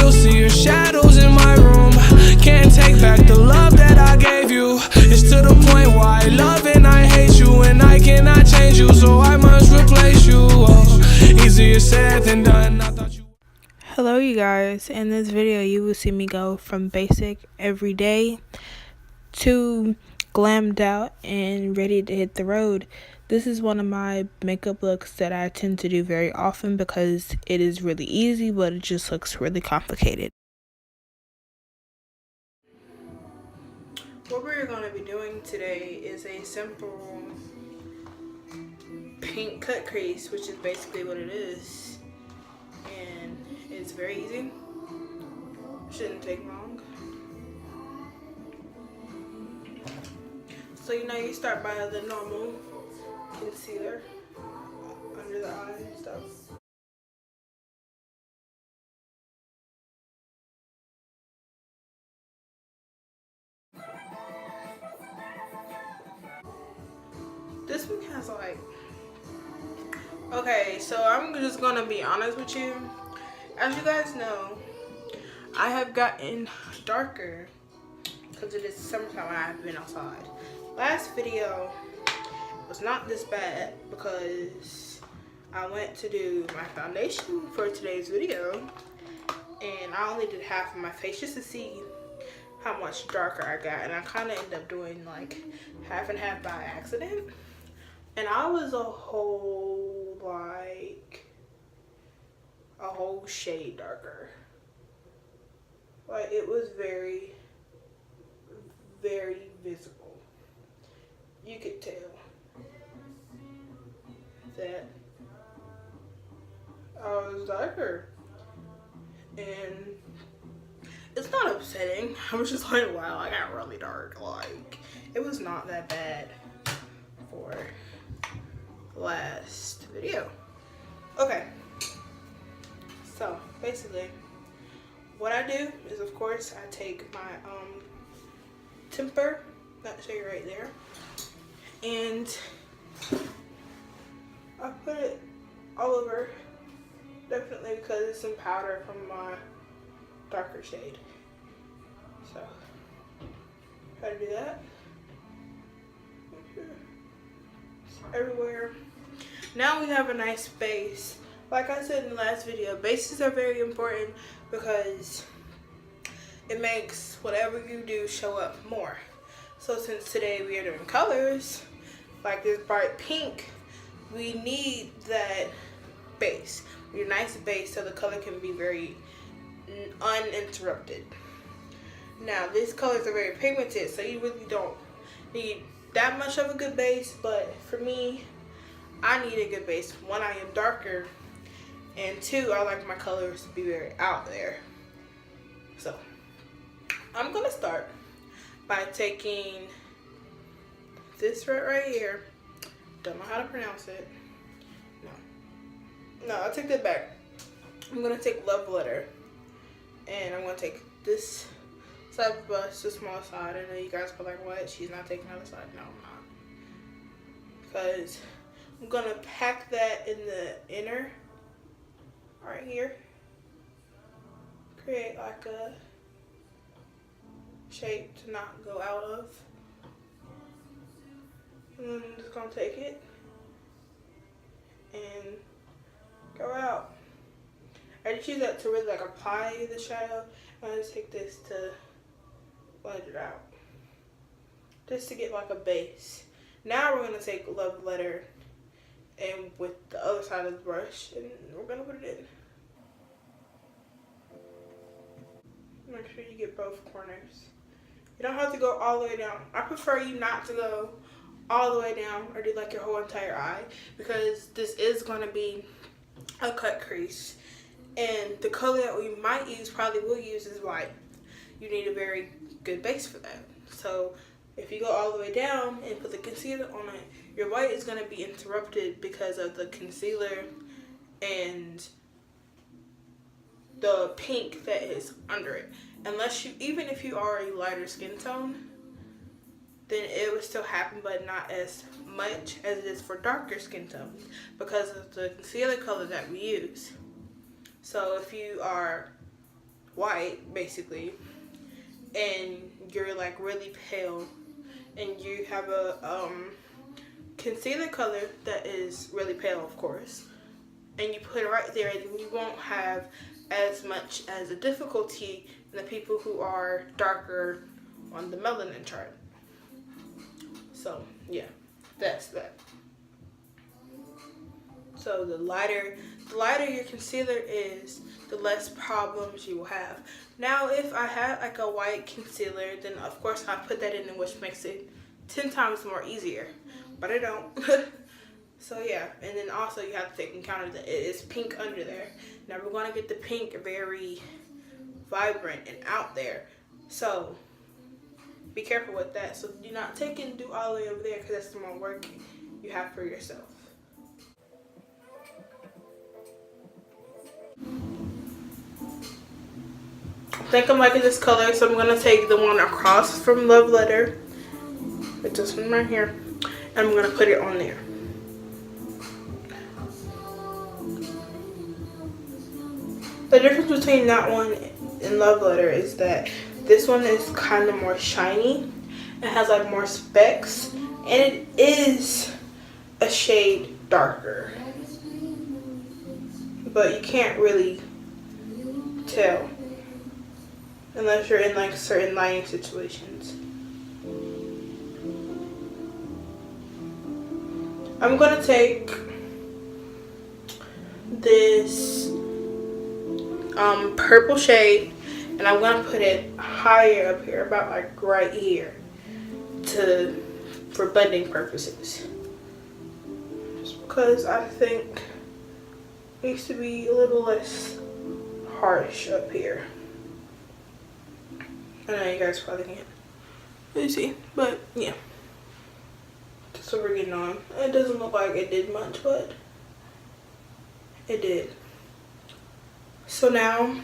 still see your shadows in my room. Can't take back the love that I gave you. It's to the point where I love and I hate you, and I cannot change you, so I must replace you. Oh, easier said than done. I thought you. Hello you guys, in this video you will see me go from basic everyday to glammed out and ready to hit the road. This is one of my makeup looks that I tend to do very often because it is really easy, but it just looks really complicated. What we're going to be doing today is a simple pink cut crease, which is basically what it is, and it's very easy. Shouldn't take long. So you start by the normal concealer under the eye and stuff. This one has like, okay, so I'm just gonna be honest with you. As you guys know, I have gotten darker because it is summertime and I have been outside. Last video was not this bad because I went to do my foundation for today's video and I only did half of my face just to see how much darker I got, and I kind of ended up doing like half and half by accident, and I was a whole shade darker. Like, it was very, very visible. You could tell that I was darker, and it's not upsetting. I was just like, wow, I got really dark. Like, it was not that bad for the last video. Okay, so basically what I do is, of course, I take my temper, that shade right there, and I put it all over, definitely because it's some powder from my darker shade. So try to do that everywhere. Now we have a nice base. Like I said in the last video, bases are very important because it makes whatever you do show up more. So since today we are doing colors, like this bright pink, we need that base. We need a nice base so the color can be very uninterrupted. Now these colors are very pigmented, so you really don't need that much of a good base, but for me, I need a good base. One, I am darker, and two, I like my colors to be very out there. So I'm gonna start by taking this right here. Don't know how to pronounce it. No, I'll take that back. I'm gonna take Love Letter, and I'm gonna take this side of the brush, the small side. I know you guys are like, what? She's not taking the other side. No, I'm not. Because I'm gonna pack that in the inner, right here. Create like a shape to not go out of. And then I'm just gonna take it and go out. I just use that to really like apply the shadow. And I just take this to blend it out, just to get like a base. Now we're gonna take Love Letter and with the other side of the brush, and we're gonna put it in. Make sure you get both corners. You don't have to go all the way down. I prefer you not to go all the way down or do like your whole entire eye, because this is gonna be a cut crease, and the color that we might use, probably will use, is white. You need a very good base for that. So if you go all the way down and put the concealer on it, your white is going to be interrupted because of the concealer and the pink that is under it. Unless you, even if you are a lighter skin tone, then it would still happen, but not as much as it is for darker skin tones because of the concealer color that we use. So if you are white basically, and you're like really pale, and you have a concealer color that is really pale, of course, and you put it right there, and you won't have as much as a difficulty in the people who are darker on the melanin chart. So yeah, that's that. So the lighter your concealer is, the less problems you will have. Now, if I had like a white concealer, then of course I put that in, which makes it 10 times more easier. But I don't. So yeah, and then also you have to take into account that it is pink under there. Now we're gonna get the pink very vibrant and out there. So be careful with that. So do not take and do all the way over there, because that's the more work you have for yourself. I think I'm liking this color, so I'm gonna take the one across from Love Letter, with this one right here, and I'm gonna put it on there. The difference between that one and Love Letter is that this one is kind of more shiny. It has like more specks, and it is a shade darker, but you can't really tell unless you're in like certain lighting situations. I'm gonna take this purple shade, and I'm gonna put it higher up here, about like right here, for blending purposes, just because I think it needs to be a little less harsh up here. I know you guys probably can't really see, but yeah, that's what we're getting on. It doesn't look like it did much, but it did. So now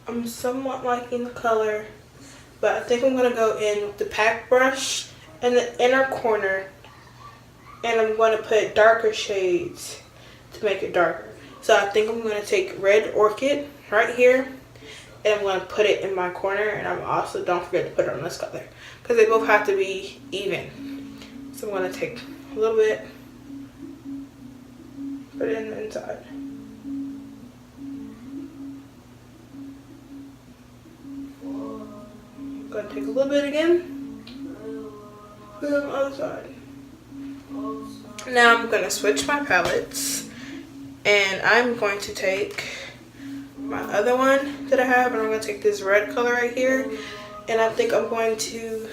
I'm somewhat liking the color, but I think I'm gonna go in with the pack brush in the inner corner, and I'm gonna put darker shades to make it darker. So I think I'm gonna take Red Orchid right here, and I'm gonna put it in my corner, and I'm also, don't forget to put it on this color, because they both have to be even. So I'm gonna take a little bit, put it in the inside. Gonna take a little bit again, put it on the other side. Now I'm gonna switch my palettes, and I'm going to take my other one that I have, and I'm gonna take this red color right here, and I think I'm going to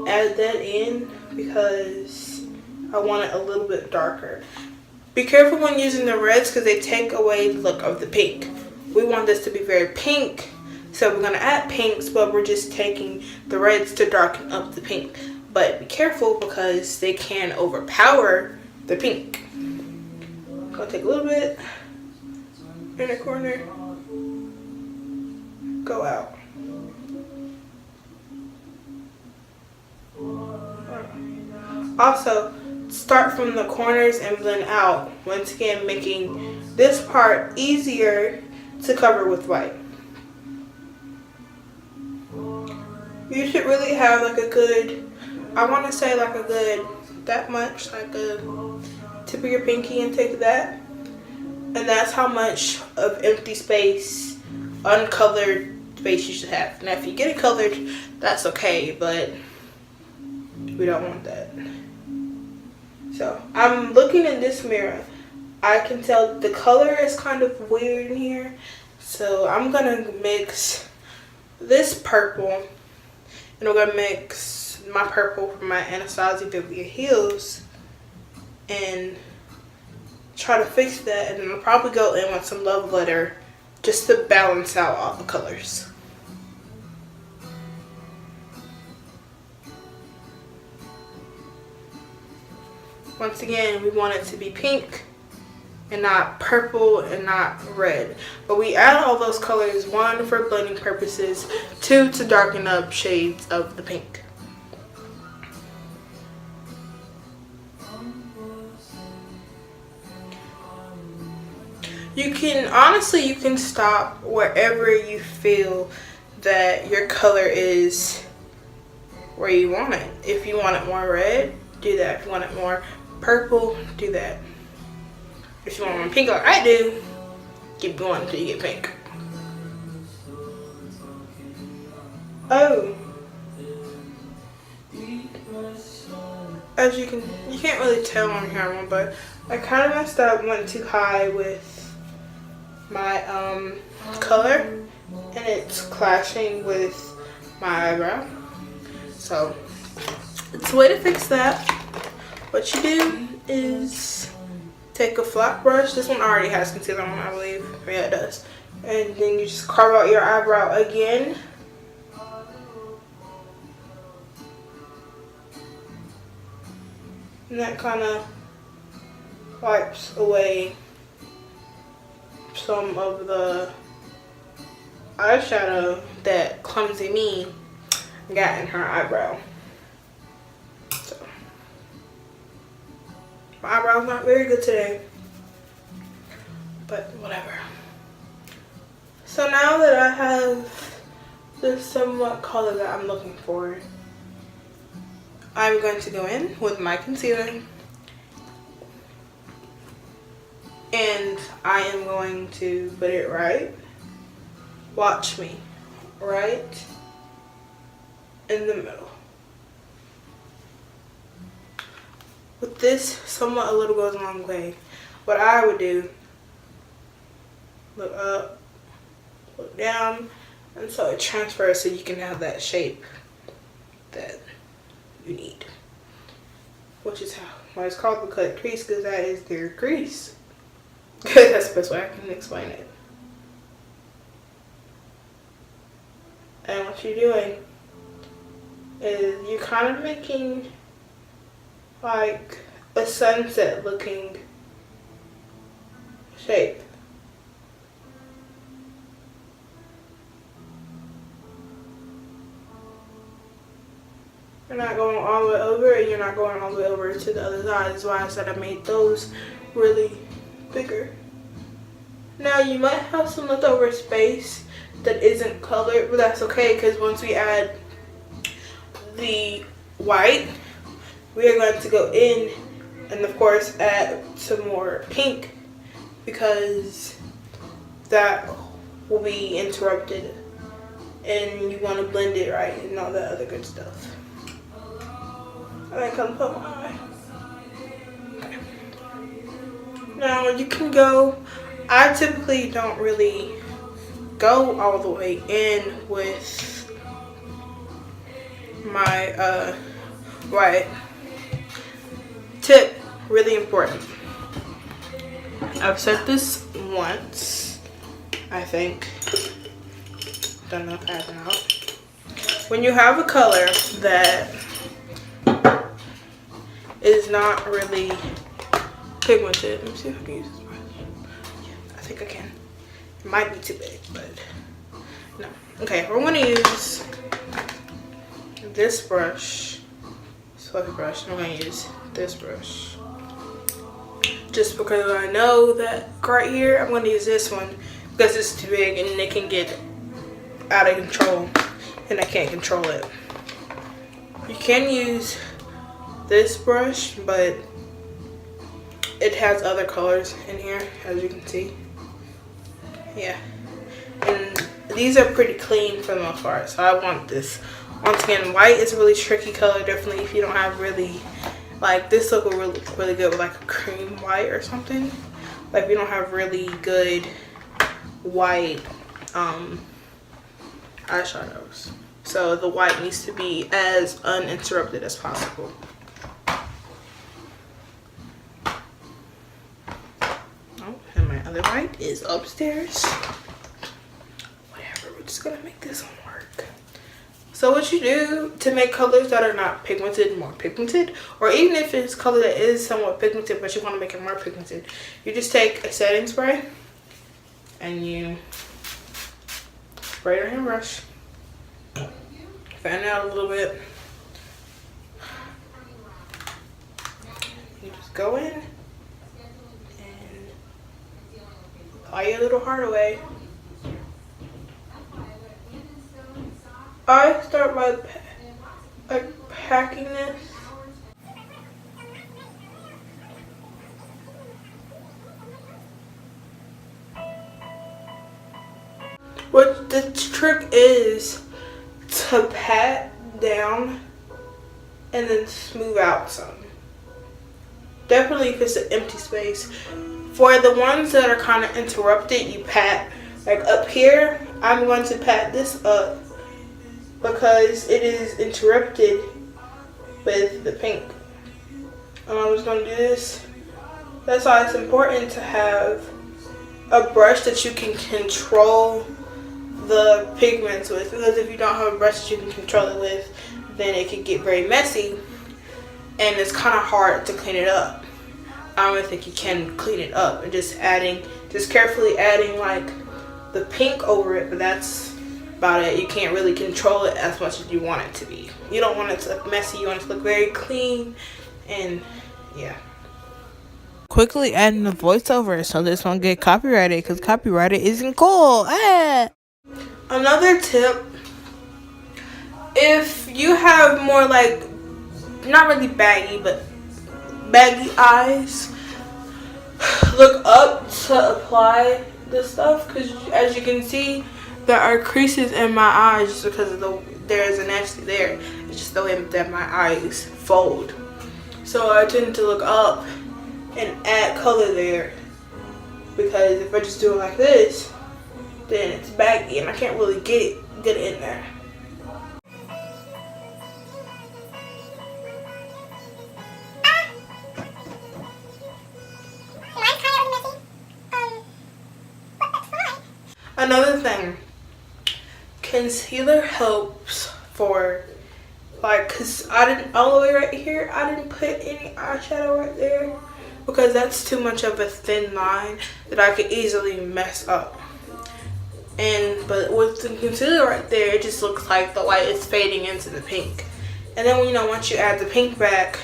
add that in because I want it a little bit darker. Be careful when using the reds, because they take away the look of the pink. We want this to be very pink. So we're going to add pinks, but we're just taking the reds to darken up the pink. But be careful, because they can overpower the pink. I'm going to take a little bit in the corner, go out. Also, start from the corners and blend out. Once again, making this part easier to cover with white. You should really have like a good, I want to say like a good, that much, like a tip of your pinky, and take that. And that's how much of empty space, uncolored space you should have. Now if you get it colored, that's okay, but we don't want that. So I'm looking in this mirror. I can tell the color is kind of weird in here. So I'm going to mix this purple, and I'm going to mix my purple from my Anastasia Vivier Heels and try to fix that. And then I'll probably go in with some Love Letter just to balance out all the colors. Once again, we want it to be pink and not purple and not red. But we add all those colors, 1, for blending purposes, 2, to darken up shades of the pink. You can, honestly, you can stop wherever you feel that your color is where you want it. If you want it more red, do that. If you want it more purple, do that. If you want it more pink like I do, keep going until you get pink. Oh. As you can't really tell on camera, but I kind of messed up, went too high with my color, and it's clashing with my eyebrow. So it's a way to fix that. What you do is take a flat brush. This one already has concealer on, I believe. Yeah, it does. And then you just carve out your eyebrow again. And that kind of wipes away some of the eyeshadow that Clumsy Me got in her eyebrow. So, my eyebrow's not very good today, but whatever. So now that I have the somewhat color that I'm looking for, I'm going to go in with my concealer, and I am going to put it right, watch me, right in the middle. With this, somewhat a little goes a long way. What I would do, look up, look down, and so it transfers so you can have that shape that you need, which is why it's called the cut crease, because that is their crease. That's the best way I can explain it. And what you're doing is you're kind of making like a sunset looking shape. You're not going all the way over, and you're not going all the way over to the other side. That's why I said I made those really bigger. Now you might have some leftover space that isn't colored, but that's okay, because once we add the white, we are going to go in and of course add some more pink, because that will be interrupted and you want to blend it right and all that other good stuff. And I come put my eye. Okay. Now you can go, I typically don't really go all the way in with my white. Tip, really important. I've said this once, I think. Don't know if I have not. When you have a color that is not really pigmented, let me see if I can use this brush. Yeah, I think I can. It might be too big, but no. Okay, we're gonna use this brush, fluffy brush. I'm gonna use this brush just because I know that right here I'm gonna use this one because it's too big and it can get out of control and I can't control it. You can use this brush, but it has other colors in here, as you can see. Yeah, and these are pretty clean for the most part, so I want this. Once again, white is a really tricky color, definitely if you don't have really, like this look will really good with like a cream white or something. Like if you don't have really good white eyeshadows. So the white needs to be as uninterrupted as possible. Oh, and my other white is upstairs. Whatever, we're just gonna make this one work. So what you do to make colors that are not pigmented more pigmented, or even if it's color that is somewhat pigmented but you want to make it more pigmented, you just take a setting spray and you spray it on your brush, fan it out a little bit, you just go in and apply your little heart away. I start by packing this. What the trick is to pat down and then smooth out some. Definitely if it's an empty space. For the ones that are kind of interrupted, you pat like up here. I'm going to pat this up because it is interrupted with the pink. And I'm just going to do this. That's why it's important to have a brush that you can control the pigments with, because if you don't have a brush that you can control it with, then it can get very messy and it's kind of hard to clean it up. I don't really think you can clean it up, and just carefully adding like the pink over it, but that's about it. You can't really control it as much as you want it to be. You don't want it to look messy, you want it to look very clean, and yeah. Quickly adding the voiceover so this won't get copyrighted, because copyrighted isn't cool. Another tip, if you have more like, not really baggy, but baggy eyes, look up to apply this stuff, because as you can see, there are creases in my eyes just because of there's an actually there. It's just the way that my eyes fold. So I tend to look up and add color there, because if I just do it like this, then it's baggy and I can't really get it in there. Another thing, concealer helps for like, cause I didn't all the way right here, I didn't put any eyeshadow right there because that's too much of a thin line that I could easily mess up. But with the concealer right there, it just looks like the white is fading into the pink. And then once you add the pink back,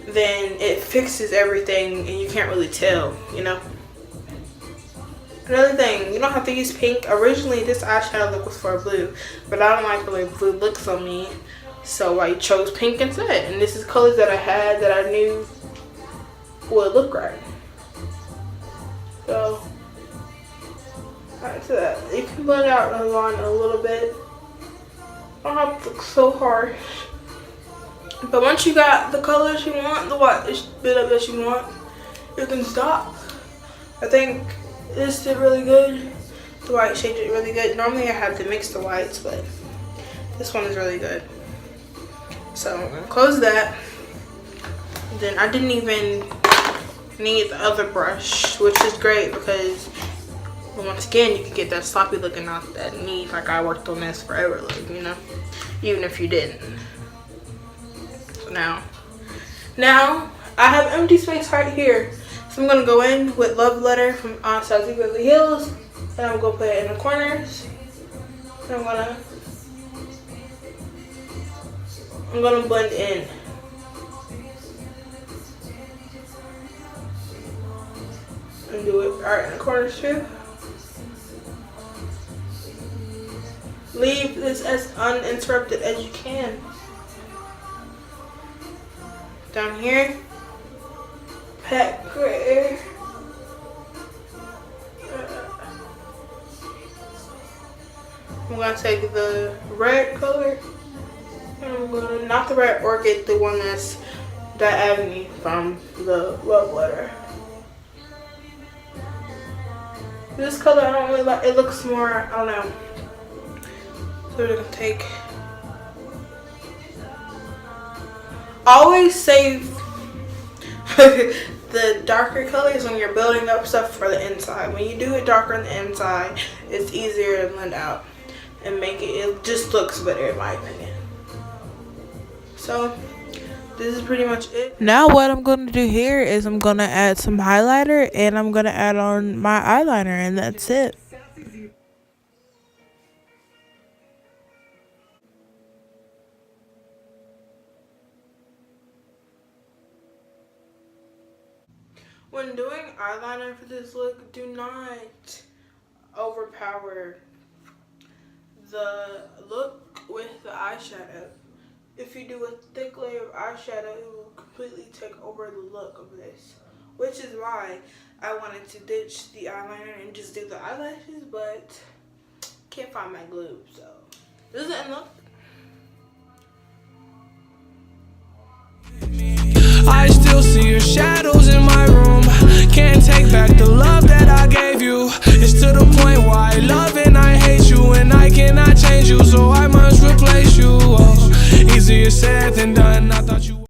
then it fixes everything and you can't really tell, Another thing, you don't have to use pink. Originally, this eyeshadow look was for blue, but I don't like the way blue looks on me, so I chose pink instead. And this is colors that I had that I knew would look right. So, that's that. You can blend out the line a little bit. Don't have to look so harsh. But once you got the colors you want, the white bit of that you want, you can stop. I think this did really good. The white shade did really good. Normally I have to mix the whites, but this one is really good. So I'm gonna close that. Then I didn't even need the other brush, which is great because once again you can get that sloppy looking out that neat, like I worked on this forever look, even if you didn't. So now I have empty space right here. So I'm gonna go in with Love Letter from Anastasia Beverly Hills, and I'm gonna put it in the corners. And I'm gonna blend in. And do it right in the corners too. Leave this as uninterrupted as you can. Down here. Pat gray. I'm gonna take the red color and I'm gonna, not the red orchid, the one that's diagonally from the Love Letter. This color I don't really like, it looks more, I don't know. So we're gonna take, always save the darker colors when you're building up stuff for the inside. When you do it darker on the inside, it's easier to blend out and make it just looks better in my opinion. So this is pretty much it. Now what I'm going to do here is I'm going to add some highlighter and I'm going to add on my eyeliner, and that's it. When doing eyeliner for this look, do not overpower the look with the eyeshadow. If you do a thick layer of eyeshadow, it will completely take over the look of this. Which is why I wanted to ditch the eyeliner and just do the eyelashes, but can't find my glue, so this is the end look. I still see your shadows in my room. Can't take back the love that I gave you. It's to the point where I love and I hate you, and I cannot change you, so I must replace you. Oh, easier said than done.